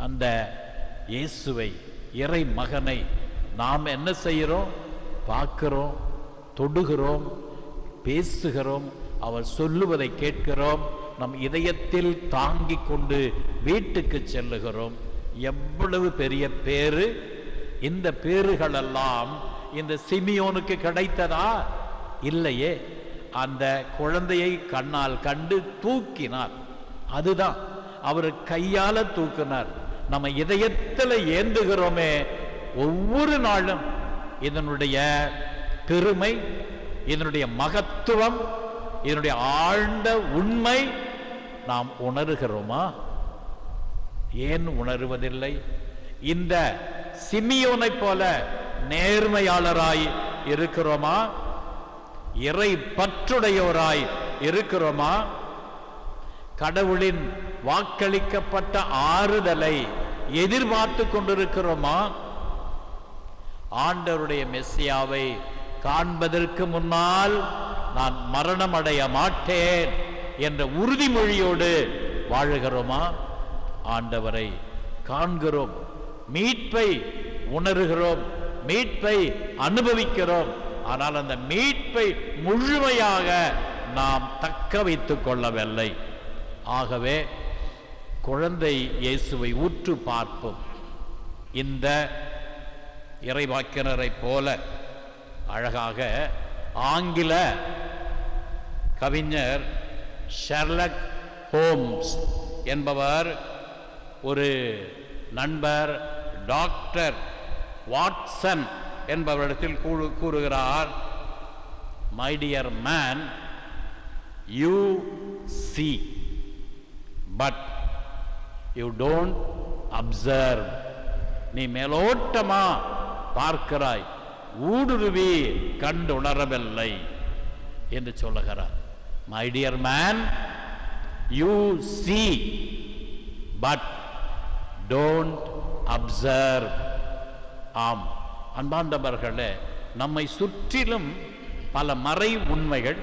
அந்த இயேசுவை, இறை மகனை நாம் என்ன செய்கிறோம்? பார்க்கிறோம், தொடுகிறோம், பேசுகிறோம், அவர் சொல்லுவதை கேட்கிறோம், நம் இதயத்தில் தாங்கி கொண்டு வீட்டுக்கு செல்லுகிறோம். எவ்வளவு பெரிய பேரு! இந்த பேறுகளெல்லாம் இந்த சிமியோனுக்கு கிடைத்ததா? இல்லையே. அந்த குழந்தையை கண்ணால் கண்டு தூக்கினார். அதுதான் அவர் கையால தூக்கினார். நம்ம இதயத்தில் ஏந்துகிறோமே ஒவ்வொரு நாளும். இதனுடைய பெருமை, இதனுடைய மகத்துவம், இதனுடைய ஆழ்ந்த உண்மை நாம் உணர்கிறோமா? ஏன் உணர்வதில்லை? இந்த சிமியோனை போல நேர்மையாளராய் இருக்கிறோமா? இறை பற்றுடையோராய் இருக்கிறோமா? கடவுளின் வாக்களிக்கப்பட்ட ஆறுதலை எதிர்பார்த்து கொண்டிருக்கிறோமா? ஆண்டவருடைய மெஸ்ஸியாவை காண்பதற்கு முன்னால் நான் மரணம் அடைய மாட்டேன் என்ற உறுதிமொழியோடு வாழுகிறோமா? ஆண்டவரை காண்கிறோம், மீட்பை உணர்கிறோம், மீட்பை அனுபவிக்கிறோம். ஆனால் அந்த மீட்பை முழுமையாக நாம் தக்க வைத்துக் கொள்ளவில்லை. ஆகவே குழந்தை இயேசுவை உற்று பார்ப்போம். இந்த இறைவாக்கினரை போல அழகாக ஆங்கில கவிஞர் ஷெர்லக் ஹோம்ஸ் என்பவர் ஒரு நண்பர் டாக்டர் வாட்சன் என்பவரிடத்தில் கூறுகிறார், my dear man, you see but you don't observe. நீ மேலோட்டமா பார்க்கிறாய், ஊடுருவி கண்டுணரவில்லை என்று சொல்லுகிறார். My dear man, you see but don't observe. ஆம் அன்பார்ந்தவர்களே, நம்மை சுற்றிலும் பல மறை உண்மைகள்,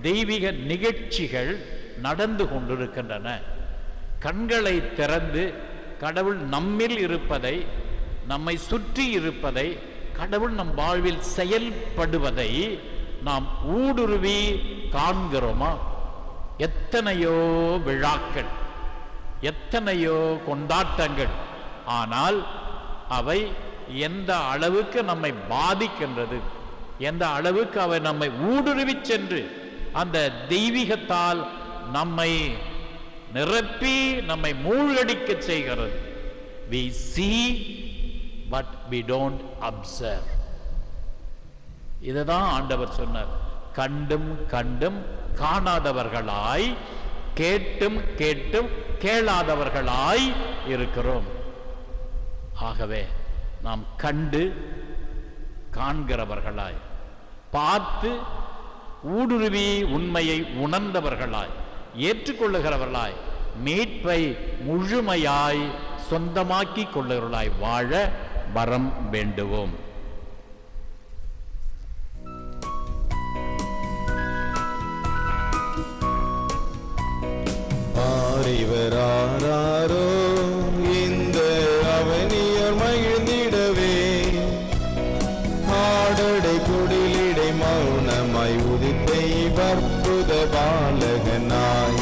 தெய்வீக நிகழ்ச்சிகள் நடந்து கொண்டிருக்கின்றன. கண்களை திறந்து கடவுள் நம்மில் இருப்பதை, நம்மை சுற்றி இருப்பதை, கடவுள் நம் வாழ்வில் செயல்படுவதை நாம் ஊடுருவி காண்கிறோமா? எத்தனையோ விழாக்கள், எத்தனையோ கொண்டாட்டங்கள், ஆனால் அவை எந்த அளவுக்கு நம்மை பாதிக்கின்றது, எந்த அளவுக்கு அவை நம்மை ஊடுருவி சென்று அந்த தெய்வீகத்தால் நம்மை நிரப்பி நம்மை மூழ்கடிக்க செய்கிறது. We see but we don't observe. இதுதான் ஆண்டவர் சொன்னார், கண்டும் கண்டும் காணாதவர்களாய், கேட்டும் கேட்டும் கேளாதவர்களாய் இருக்கிறோம். ஆகவே நாம் கண்டு காண்கிறவர்களாய், பார்த்து ஊடுருவி உண்மையை உணர்ந்தவர்களாய், ஏற்றுக்கொள்ளுகிறவர்களாய், மீட்பை முழுமையாய் சொந்தமாக்கி கொள்ளுகிறவர்களாய் வாழ வரம் வேண்டுவோம். ஆரிவராரோ இந்த அவனியர் மகிழ்ந்திடவே, ஆடடை குடிலிடை மௌனமாய் உதித்தை வற்புத பாலகனாய்,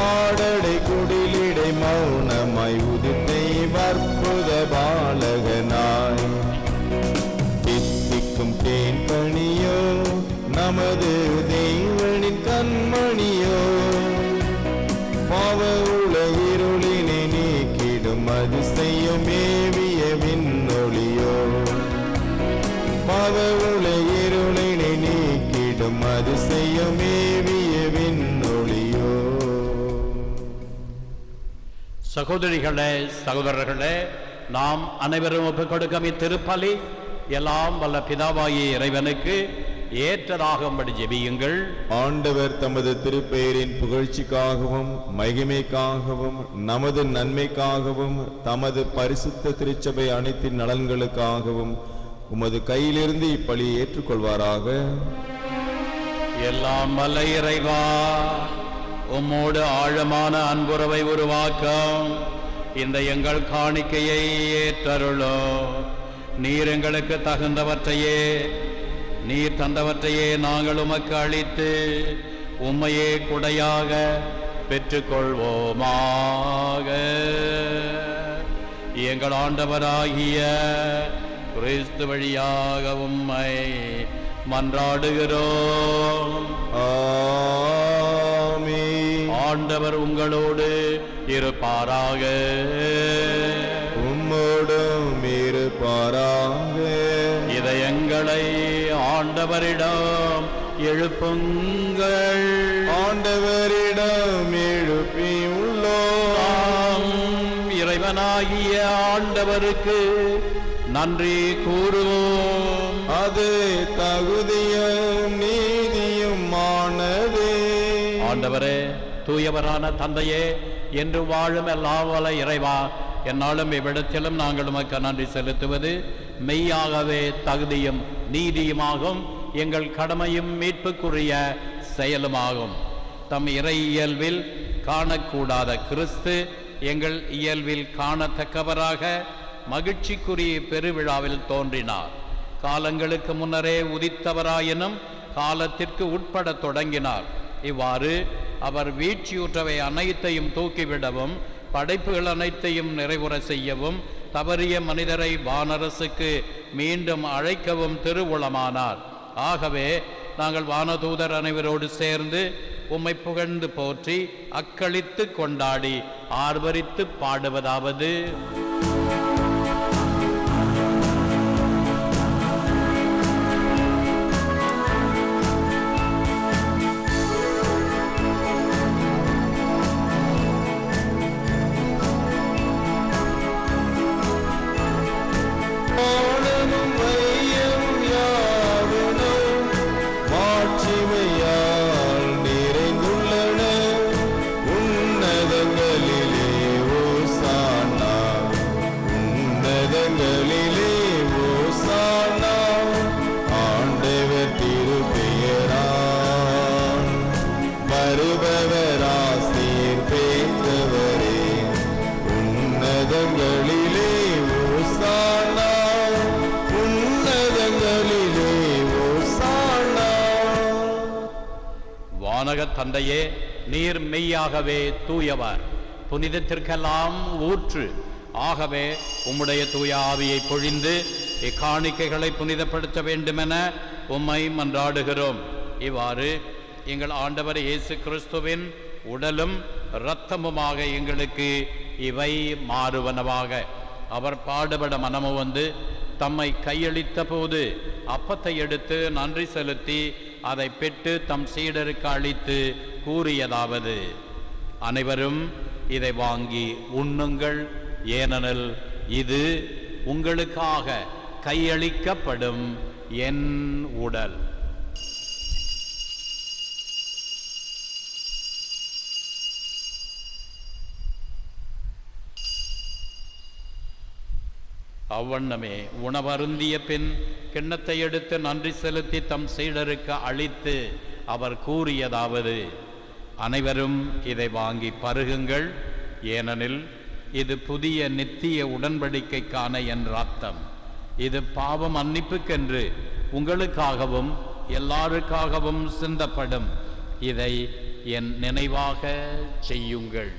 ஆடடை குடிலிடை மௌனமாய் உதித்தை வற்புத பாலகனாய், தித்திக்கும் தேன் கனியோ நமது தேவனின் கண்மணியோ, பாவ உல இருளினை நீக்கிடும் அதிசயம் மேவிய விண்ணொளியோ, பாவ உல இருளினை நீக்கிடும் அதிசயம் மேவிய விண்ணொளியோ. சகோதரிகளே, சகோதரர்களே, நாம் அனைவரும் ஒப்புக் கொடுக்கும் இத்திருப்பலி எல்லாம் வல்ல பிதாவாகிய இறைவனுக்கு ஏற்றதாகும்படி ஜெபியுங்கள். ஆண்டவர் தமது திருப்பெயரின் புகழ்ச்சிக்காகவும் மகிமைக்காகவும் நமது நன்மைக்காகவும் தமது பரிசுத்த திருச்சபை அனைத்தின் நலன்களுக்காகவும் உமது கையிலிருந்து இப்பலியை ஏற்றுக்கொள்வாராக. எல்லாம் வல்ல இறைவா, உம்மோடு ஆழமான அன்புறவை உருவாக்கும் இந்த எங்கள் காணிக்கையை ஏற்றருளோ. நீர் எங்களுக்கு நீர் தந்தவற்றையே நாங்கள் உமக்கு அளித்து உம்மையே குடையாக பெற்றுக்கொள்வோமாக. எங்கள் ஆண்டவராகிய கிறிஸ்து வழியாக உம்மை மன்றாடுகிறோம். ஆமென். ஆண்டவர் உங்களோடு இருப்பாராக. உம்மோடும் இருப்பாராக. இதயங்களை ஆண்டவரிடம் எழுப்புங்கள். ஆண்டவரிடம் எழுப்பியுள்ளோம். இறைவனாகிய ஆண்டவருக்கு நன்றி கூறுவோம். அது தகுதியும் நீதியுமானதே. ஆண்டவரே, தூயவரான தந்தையே, என்று வாழும் எல்லாம் வல்ல இறைவா, என்னாலும் இவ்விடத்திலும் நாங்கள் உமக்கு நன்றி செலுத்துவது மெய்யாகவே தகுதியும் நீதியுமாகும், எங்கள் கடமையும் மீட்புக்குரிய செயலுமாகும். தம் இறை இயல்பில் காணக்கூடாத கிறிஸ்து எங்கள் இயல்பில் காணத்தக்கவராக மகிழ்ச்சிக்குரிய பெருவிழாவில் தோன்றினார். காலங்களுக்கு முன்னரே உதித்தவராயினும் காலத்திற்கு உட்பட தொடங்கினார். இவ்வாறு அவர் வீழ்ச்சியுற்றவை அனைத்தையும் தூக்கிவிடவும் படைப்புகள் அனைத்தையும் நிறைவுற செய்யவும் தவறிய மனிதரை வானரசுக்கு மீண்டும் அழைக்கவும் திருவுளமானார். ஆகவே நாங்கள் வானதூதர் அனைவரோடு சேர்ந்து உம்மை புகழ்ந்து போற்றி அக்களித்து கொண்டாடி ஆர்வரித்து பாடுவதாவது: தந்தையே, நீர் மெய்யாகவே தூயவர், புனிதத்திற்கெல்லாம் ஊற்று. ஆகவே உம்முடைய தூய ஆவியை பொழிந்து இக்காணிக்கைகளை புனிதப்படுத்த வேண்டுமென உம்மை மன்றாடுகிறோம். இவ்வாறு எங்கள் ஆண்டவர் இயேசு கிறிஸ்துவின் உடலும் இரத்தமுமாக எங்களுக்கு இவை மாறுவனவாக. அவர் பாடுபட மனமு வந்து தம்மை கையளித்த போது அப்பத்தை எடுத்து நன்றி செலுத்தி அதை பெற்று தம் சீடருக்கு அளித்து கூறியதாவது: அனைவரும் இதை வாங்கி உண்ணுங்கள், ஏனெனில் இது உங்களுக்காக கையளிக்கப்படும் என் உடல். அவ்வண்ணமே உணவருந்திய பின் கிண்ணத்தை எடுத்து நன்றி செலுத்தி தம் சீடருக்கு அளித்து அவர் கூறியதாவது: அனைவரும் இதை வாங்கி பருகுங்கள், ஏனெனில் இது புதிய நித்திய உடன்படிக்கைக்கான என் இரத்தம். இது பாவ மன்னிப்புக்கென்று உங்களுக்காகவும் எல்லாருக்காகவும் சிந்தப்படும். இதை என் நினைவாக செய்யுங்கள்.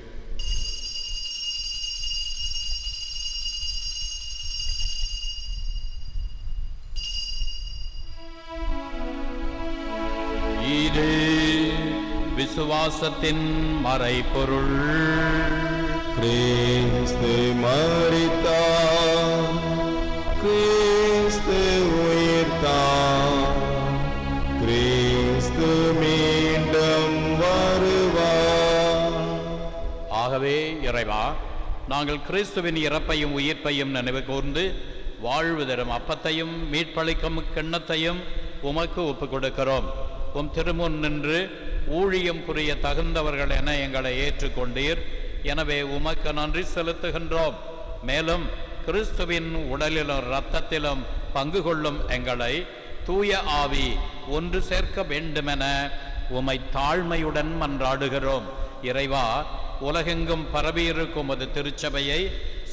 இது விசுவாசத்தின் மறைபொருள். கிறிஸ்து மரித்தார், கிறிஸ்து உயிர்த்தார், கிறிஸ்து மீண்டும் வருவார். ஆகவே இறைவா, நாங்கள் கிறிஸ்துவின் இறப்பையும் உயிர்ப்பையும் நினைவு கூர்ந்து வாழ்வு தரும் அப்பத்தையும் மீட்பளிக்கும் கிண்ணத்தையும் உமக்கு ஒப்புக் கொடுக்கிறோம். உம் திருமுன் நின்று ஊழியம் புரிய தகுந்தவர்கள் என எங்களை ஏற்றுக்கொண்டீர். எனவே உமக்கு நன்றி செலுத்துகின்றோம். மேலும் கிறிஸ்துவின் உடலிலும் இரத்தத்திலும் பங்கு கொள்ளும் எங்களை தூய ஆவி ஒன்று சேர்க்க வேண்டுமென உமை தாழ்மையுடன் மன்றாடுகிறோம். இறைவா, உலகெங்கும் பரவியிருக்கும் அது திருச்சபையை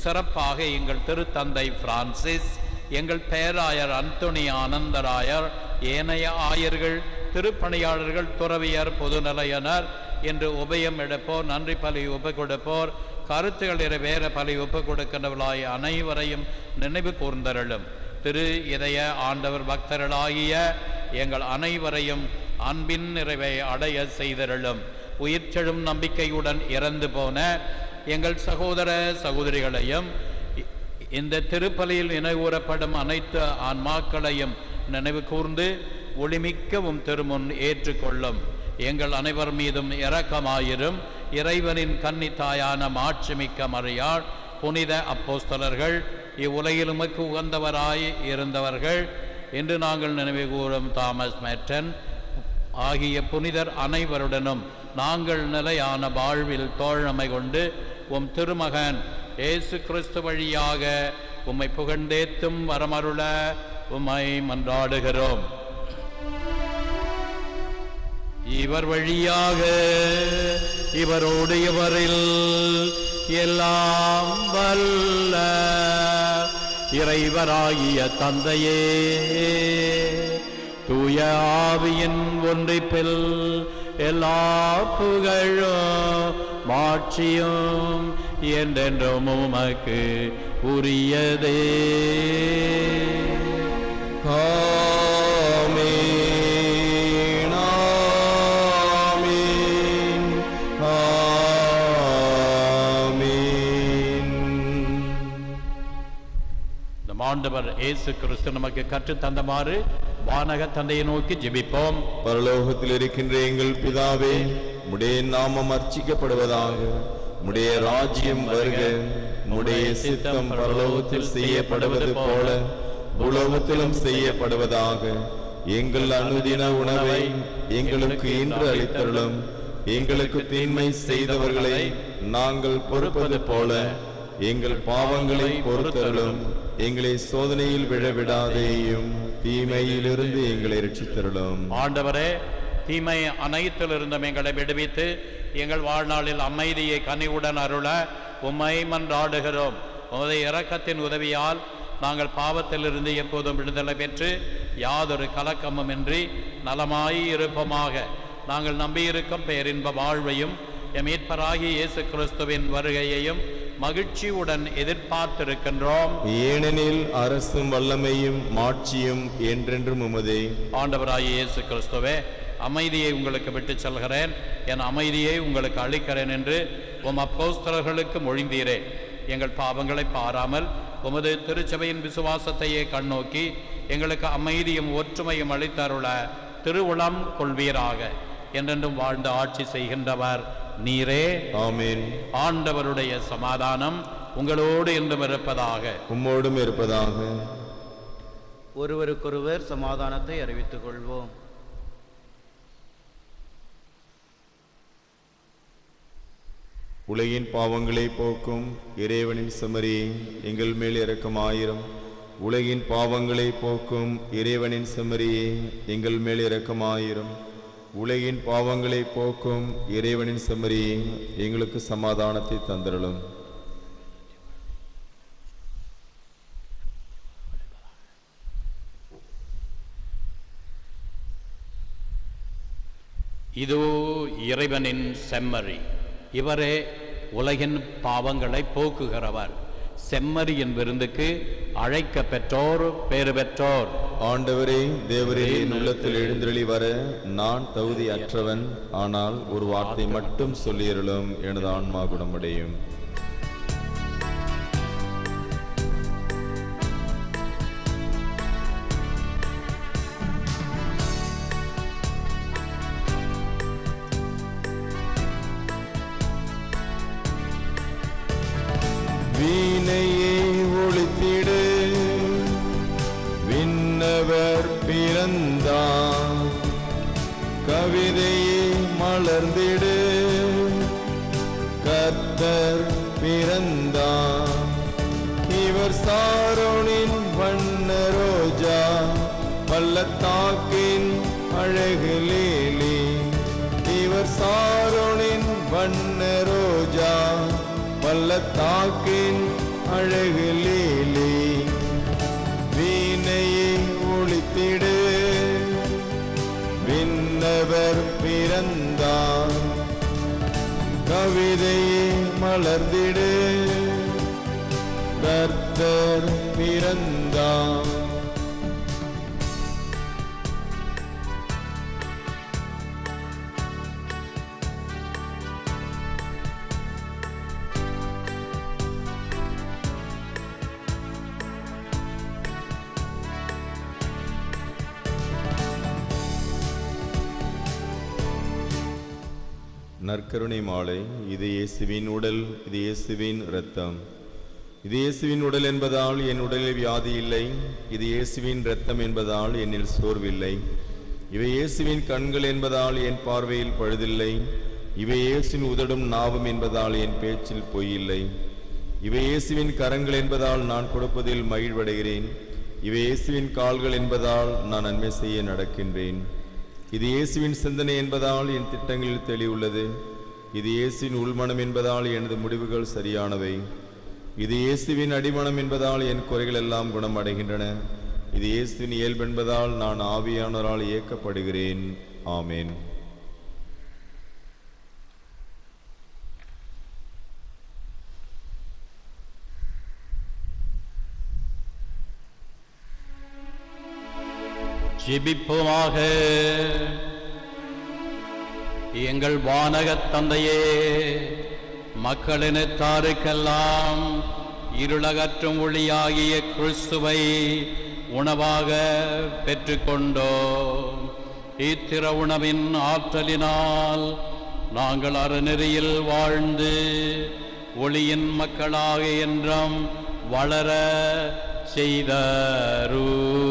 சிறப்பாக எங்கள் திருத்தந்தை பிரான்சிஸ், எங்கள் பேராயர் அந்தோனி ஆனந்தராயர், ஏனைய ஆயர்கள், திருப்பணியாளர்கள், துறவியர், பொதுநிலையினர் என்று உபயம் எடுப்போர், நன்றி பலி ஒப்புக் கொடுப்போர், கருத்துக்கள் நிறைவேற பலி ஒப்புக் கொடுக்கின்றவர்களாய் அனைவரையும் நினைவு கூர்ந்தருளும். திரு இதய ஆண்டவர் பக்தர்களாகிய எங்கள் அனைவரையும் அன்பின் நிறைவை அடைய செய்தருளும். உயிர்ச்செழும் நம்பிக்கையுடன் இறந்து போன எங்கள் சகோதர சகோதரிகளையும் இந்த திருப்பலியில் நினைவூரப்படும் அனைத்து ஆன்மாக்களையும் நினைவு கூர்ந்து ஒளிமிக்கவும் திருமுன் ஏற்றுக்கொள்ளும். எங்கள் அனைவர் மீதும் இரக்கமாயிரும். இறைவனின் கன்னி தாயான மாட்சிமிக்க மரியாள், புனித அப்போஸ்தலர்கள், இவ்வுலகில் உமக்கு உகந்தவராய் இருந்தவர்கள் என்று நாங்கள் நினைவு கூறும் தாமஸ் மேட்டன் ஆகிய புனிதர் அனைவருடனும் நாங்கள் நிலையான வாழ்வில் தோழமை கொண்டு உம் திருமகன் இயேசு கிறிஸ்து வழியாக உம்மை புகழ்ந்தேத்தும் வரமருள உம்மை மன்றாடுகிறோம். இவர் வழியாக இவரோடு இவரில் எல்லாம் வல்ல இறைவராகிய தந்தையே, தூய ஆவியின் ஒன்றிப்பில் எல்லா புகழும் மாட்சியும் என்றென்றும் உமக்கு உரியதே. ஆண்டவர் இயேசு கிறிஸ்து நமக்கு கற்று தந்தமாறு வானக தந்தையை நோக்கி ஜெபிப்போம். பரலோகத்தில் இருக்கின்ற எங்கள் பிதாவே, உம்முடைய நாமம் அர்ச்சிக்கப்படுவதாக, உம்முடைய ராஜ்யம் வருக, உம்முடைய சித்தம் பரலோகத்தில் செய்யப்படுவது போல உலகத்திலும் செய்யப்படுவதாக. எங்கள் அனுதின உணவை எங்களுக்கு இன்று அளித்தருளும். எங்களுக்கு தீமை செய்தவர்களை நாங்கள் பொறுப்பது போல எங்கள் பாவங்களை பொறுத்தருளும். எங்களை சோதனையில் விழவிடாதேயும், தீமையிலிருந்து எங்களை ரட்சித்தருளும். ஆண்டவரே, தீமை அனைத்திலிருந்தும் எங்களை விடுவித்து எங்கள் வாழ்நாளில் அமைதியை கனிவுடன் அருள உம்மை மன்றாடுகிறோம். உமது இரக்கத்தின் உதவியால் நாங்கள் பாவத்திலிருந்து எப்போதும் விடுதலை பெற்று யாதொரு கலக்கமும் இன்றி நலமாய் இருப்போமாக. நாங்கள் நம்பியிருக்கும் பேரின்ப வாழ்வையும் எம் மீட்பராகிய இயேசு கிறிஸ்துவின் வருகையையும் மகிழ்ச்சியுடன் எதிர்பார்த்திருக்கின்றோம். ஏனெனில் அரசும் வல்லமையும் மாட்சியும் என்றென்றும் உமதே. ஆண்டவராகிய இயேசு கிறிஸ்துவே, அமைதியை உங்களுக்கு விட்டு செல்கிறேன், என் அமைதியை உங்களுக்கு அளிக்கிறேன் என்று உம் அப்போஸ்தலர்களுக்கு மொழிந்தீரே. எங்கள் பாவங்களை பாராமல் உமது திருச்சபையின் விசுவாசத்தையே கண்ணோக்கி எங்களுக்கு அமைதியும் ஒற்றுமையும் அளித்தருள திருவுளம் கொள்வீராக. என்றென்றும் வாழ்ந்து ஆட்சி செய்கின்றவர் நீரே. ஆமென். ஆண்டவருடைய சமாதானம் உங்களோடு என்றும் இருப்பதாக. உம்மோடும் இருப்பதாக. ஒருவருக்கொருவர் சமாதானத்தை அறிவித்துக் கொள்வோம். உலகின் பாவங்களை போக்கும் இறைவனின் செம்மறியே, எங்கள் மேல் இரக்கமாயிரும். உலகின் பாவங்களை போக்கும் இறைவனின் செம்மறியே, எங்கள் மேல் இரக்கமாயிரும். உலகின் பாவங்களை போக்கும் இறைவனின் செம்மறியே, எங்களுக்கு சமாதானத்தை தந்தருளும். இதோ இறைவனின் செம்மறி, இவரே உலகின் பாவங்களை போக்குகிறவர். செம்மறியின் விருந்துக்கு அழைக்க பெற்றோர் பேறு பெற்றோர். ஆண்டவரே, தேவரே, என் உள்ளத்தில் எழுந்தருளி வர நான் தகுதி அற்றவன். ஆனால் ஒரு வார்த்தை மட்டும் சொல்லியருளும், எனது ஆன்மா குணமடையும். இவர் சாரோனின் வண்ண ரோஜா, பள்ளத்தாக்கின் அழகு லேலி. இவர் சாரோனின் வண்ண ரோஜா, பள்ளத்தாக்கின் அழகு லேலி. வீணையை ஒளித்திடு, விண்ணவர் பிறந்தார். கவிதையை மலர்ந்திடு, கர்த்தர் பிறந்தார். நற்கருணை மாலை. இது இயேசுவின் உடல், இது இயேசுவின் இரத்தம். இது இயேசுவின் உடல் என்பதால் என் உடலில் வியாதி இல்லை, இது இயேசுவின் இரத்தம் என்பதால் என்னில் சோர்வில்லை. இவை இயேசுவின் கண்கள் என்பதால் என் பார்வையில் பழுதில்லை, இவை இயேசுவின் உதடும் நாவும் என்பதால் என் பேச்சில் பொய்யில்லை. இவை இயேசுவின் கரங்கள் என்பதால் நான் கொடுப்பதில் மகிழ்வடைகிறேன், இவை இயேசுவின் கால்கள் என்பதால் நான் நன்மை செய்ய நடக்கின்றேன். இது இயேசுவின் சிந்தனை என்பதால் என் திட்டங்களில் தெளிவுள்ளது, இது இயேசுவின் உள்மனம் என்பதால் எனது முடிவுகள் சரியானவை. இது இயேசுவின் அடிமனம் என்பதால் என் குறைகள் எல்லாம் குணமடைகின்றன. இது இயேசுவின் இயல்பு என்பதால் நான் ஆவியானவரால் இயக்கப்படுகிறேன். ஆமேன். ஜெபிப்போமாக. எங்கள் வானகத் தந்தையே, மக்களினத்தாருக்கெல்லாம் இருளகற்றும் ஒளியாகிய கிறிஸ்துவை உணவாக பெற்றுக்கொண்டோம். இத்திர உணவின் ஆற்றலினால் நாங்கள் அறநெறியில் வாழ்ந்து ஒளியின் மக்களாக என்றும் வளர செய்தருளும்.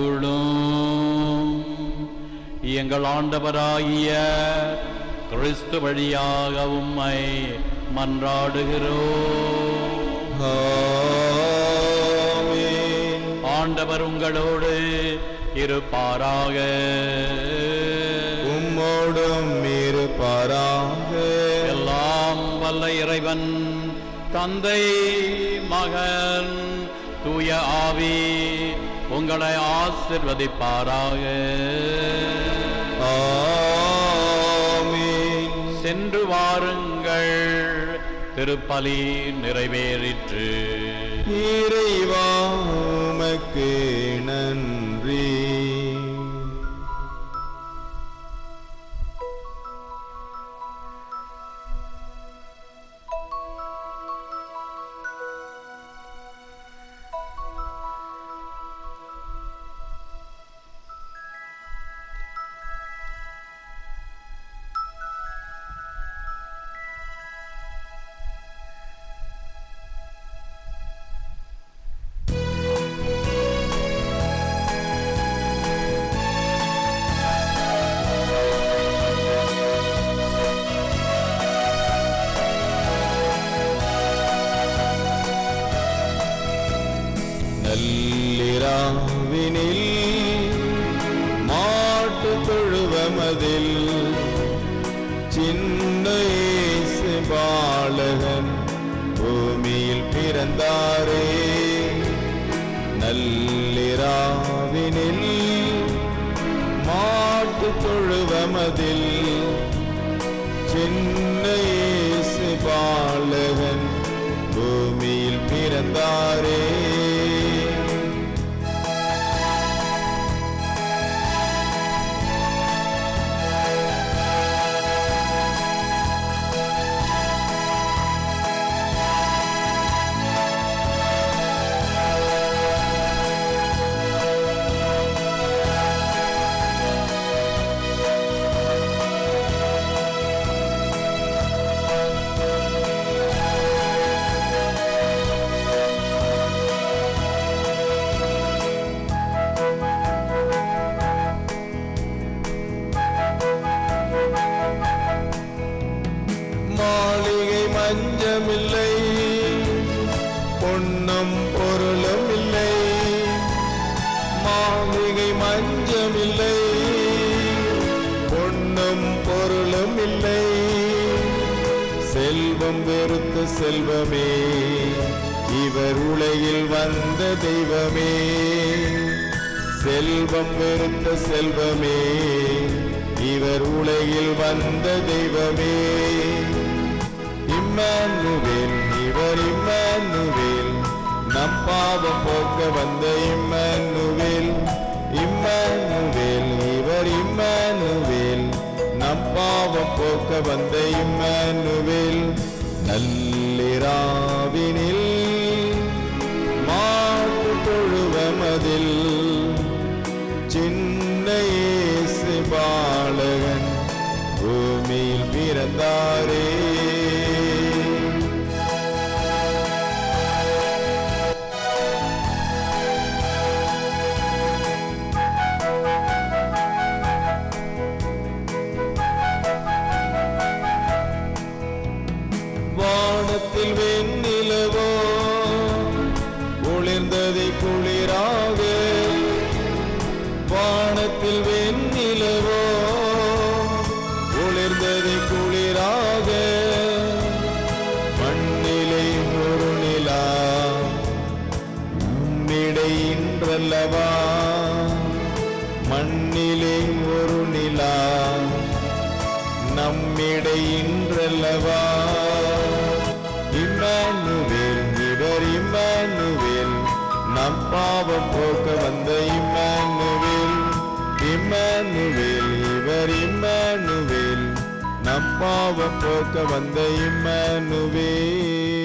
எங்கள் ஆண்டவராகிய கிறிஸ்து வழியாக உம்மை மன்றாடுகிறோம். ஆமென். ஆண்டவர் உங்களோடு இருப்பாராக. உம்மோடும் இருப்பாராக. எல்லாம் வல்ல இறைவன் தந்தை, மகன், தூய ஆவி உங்களை ஆசிர்வதிப்பாராக. ஆமென். சென்று வாருங்கள், திருப்பலி நிறைவேறிற்று. இறைவா உமக்கு நன்றி. நள்ளிராவினில் மாட்டு தொழுவமதில் சின்ன இயேசு பாலகன் பூமியில் பிறந்தாரே. நள்ளிராவினில் மாட்டு தொழுவமதில் சின்ன இயேசு பாலகன் பூமியில் பிறந்தாரே. செல்வம் வெறுத்த செல்வமே, இவர் உலகில் வந்த தெய்வமே. செல்வம் வெறுத்த செல்வமே, இவர் உலகில் வந்த தெய்வமே. இம்மானுவேல், இவர் இம்மானுவேல், நம் பாவம் போக்க வந்த இம்மானுவேல். இம்மானுவேல், இவர் இம்மானுவேல், நம் பாவம் போக்க வந்த இம்மானுவேல். நள்ளிராவினில் மாட்டு தொழுவமதில் சின்ன இயேசு பாலகன் பூமியில் பிறந்தாரே. வானத்தில் வெண்ணிலவோ ஒளிர்ந்ததை குளிராக, வானத்தில் வெண்ணிலவோ ஒளிர்ந்ததை குளிராக, மண்ணிலை ஒரு நிலா உம்மிடையின்றல்லவா, மண்ணிலே ஒரு நிலா நம்மிடையின்றல்லவா. இம்மானுவேல், இவர் இம்மானுவேல், நம் பாவம் போக்க வந்த இம்மானுவேல். இம்மானுவேல், இவர் இம்மானுவேல், நம் பாவம் போக்க வந்த இம்மானுவேல்.